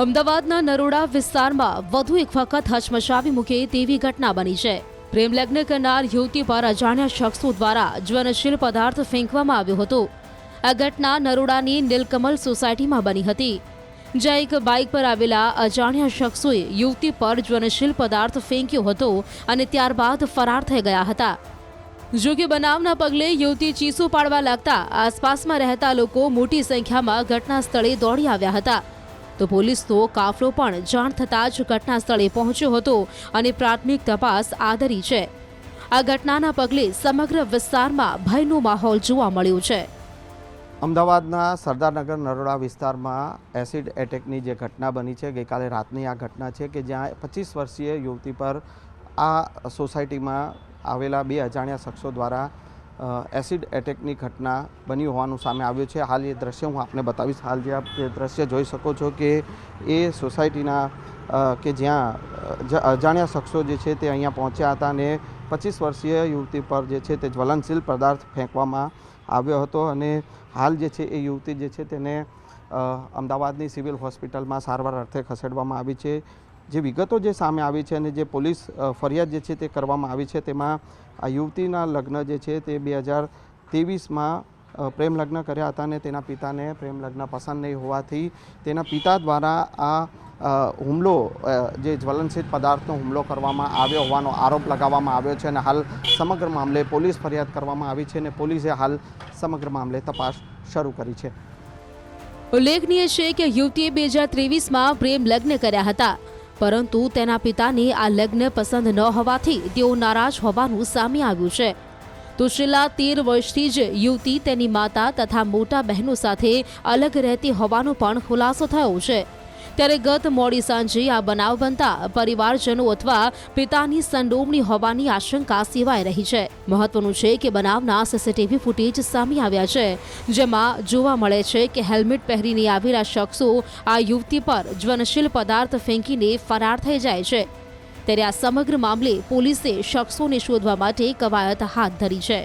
અમદાવાદના નરોડા વિસ્તારમાં વધુ એક વખત હચમચાવી મૂકે તેવી ઘટના બની છે। પ્રેમ લગ્ન કરનાર યુવતી પર અજાણ્યા શખ્સો દ્વારા જ્વલનશીલ પદાર્થ ફેંકવામાં આવ્યો હતો। આ ઘટના નરોડાની નીલકમલ સોસાયટીમાં બની હતી, જ્યાં એક બાઇક પર આવેલા અજાણ્યા શખ્સોએ યુવતી પર જ્વલનશીલ પદાર્થ ફેંક્યો હતો અને ત્યારબાદ ફરાર થઈ ગયા હતા। જો કે બનાવના પગલે યુવતી ચીસો પાડવા લાગતા આસપાસમાં રહેતા લોકો મોટી સંખ્યામાં ઘટના સ્થળે દોડી આવ્યા હતા। તો પોલીસનો કાફલો પણ જાણ થતાં જ ઘટના સ્થળે પહોંચ્યો હતો અને પ્રાથમિક તપાસ આદરી છે। આ ઘટનાના પગલે સમગ્ર વિસ્તારમાં ભયનો માહોલ જોવા મળ્યો છે। અમદાવાદના સરદારનગર નરોડા વિસ્તારમાં એસિડ એટેકની જે ઘટના બની છે, ગઈકાલે રાતની આ ઘટના છે કે જ્યાં 25 વર્ષીય યુવતી પર આ સોસાયટીમાં આવેલા બે અજાણ્યા શખ્સો દ્વારા એસિડ એટેકની ઘટના બની હોવાનું સામે આવ્યું છે। હાલ એ દ્રશ્ય હું આપને બતાવીશ। હાલ જે આપ જે દ્રશ્ય જોઈ શકો છો કે એ સોસાયટીના કે જ્યાં અજાણ્યા શખ્સો જે છે તે અહીંયા પહોંચ્યા હતા અને 25 વર્ષીય યુવતી પર જે છે તે જ્વલનશીલ પદાર્થ ફેંકવામાં આવ્યો હતો અને હાલ જે છે એ યુવતી જે છે તેને અમદાવાદની સિવિલ હોસ્પિટલમાં સારવાર અર્થે ખસેડવામાં આવી છે। જે વિગતો જે સામે આવી છે અને જે પોલીસ ફરિયાદ જે છે તે કરવામાં આવી છે, તેમાં આ યુવતીના લગ્ન જે છે તે 2023માં પ્રેમ લગ્ન કર્યા હતા અને તેના પિતાને પ્રેમ લગ્ન પસંદ નહીં હોવાથી તેના પિતા દ્વારા આ હુમલો જે જ્વલનશીલ પદાર્થનો હુમલો કરવામાં આવ્યો હોવાનો આરોપ લગાવવામાં આવ્યો છે અને હાલ સમગ્ર મામલે પોલીસ ફરિયાદ કરવામાં આવી છે અને પોલીસે હાલ સમગ્ર મામલે તપાસ શરૂ કરી છે। ઉલ્લેખનીય છે કે યુવતીએ 2023માં પ્રેમ લગ્ન કર્યા હતા, પરંતુ તેના પિતાને આ લગ્ન પસંદ ન હોવાથી તેઓ નારાજ હોવાનું સામે આવ્યું છે। તો છેલ્લા 13 વર્ષથી જ યુવતી તેની માતા તથા મોટા બહેનો સાથે અલગ રહેતી હોવાનો પણ ખુલાસો થયો છે। ત્યારે ગત મોડી સાંજે આ બનાવ બનતા પરિવારજનો અથવા પિતાની સંડોવણી હોવાની આશંકા સેવાઈ રહી છે। મહત્વનું છે કે બનાવના સીસીટીવી ફૂટેજ સામે આવ્યા છે, જેમાં જોવા મળે છે કે હેલ્મેટ પહેરીને આવેલા શખ્સો આ યુવતી પર જ્વલનશીલ પદાર્થ ફેંકીને ફરાર થઈ જાય છે। ત્યારે આ સમગ્ર મામલે પોલીસે શખ્સોને શોધવા માટે કવાયત હાથ ધરી છે।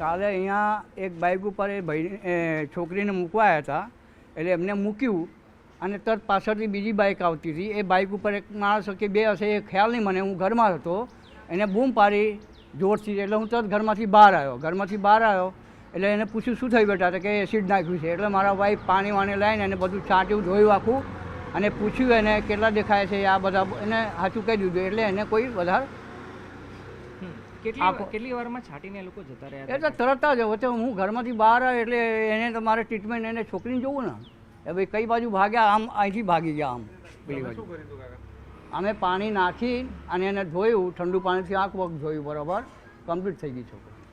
કાલે અહીંયા એક બાઇક ઉપર એ ભાઈ છોકરીને મૂકવા આવ્યા હતા, એટલે એમને મૂક્યું અને તરત પાછળથી બીજી બાઇક આવતી હતી। એ બાઇક ઉપર એક માણસ કે બે હશે એ ખ્યાલ નહીં મને, હું ઘરમાં હતો, એને બૂમ પાડી જોરથી, એટલે હું તરત ઘરમાંથી બહાર આવ્યો એટલે એને પૂછ્યું શું થયું બેટા, કે એસિડ નાખ્યું છે। એટલે મારા વાઈફ પાણી વાણી લાવીને એને બધું છાંટ્યું, ધોયું આખું અને પૂછ્યું એને કેટલા દેખાય છે, આ બધા એને સાચું કહી દીધું। એટલે એને કોઈ વધારે કેટલી વારમાં છાંટીને લોકો જતા રહ્યા એટલે તરત જ હવે હું ઘરમાંથી બહાર આવ્યો એટલે એને તમારે ટ્રીટમેન્ટ એને છોકરીને જોવું ને, એ ભાઈ કઈ બાજુ ભાગ્યા, આમ અહીંથી ભાગી ગયા, આમ પેલી બાજુ અમે પાણી નાખી અને એને ધોયું, ઠંડુ પાણીથી આંખ વખ ધોયું, બરાબર કમ્પ્લીટ થઈ ગઈ છોકરી।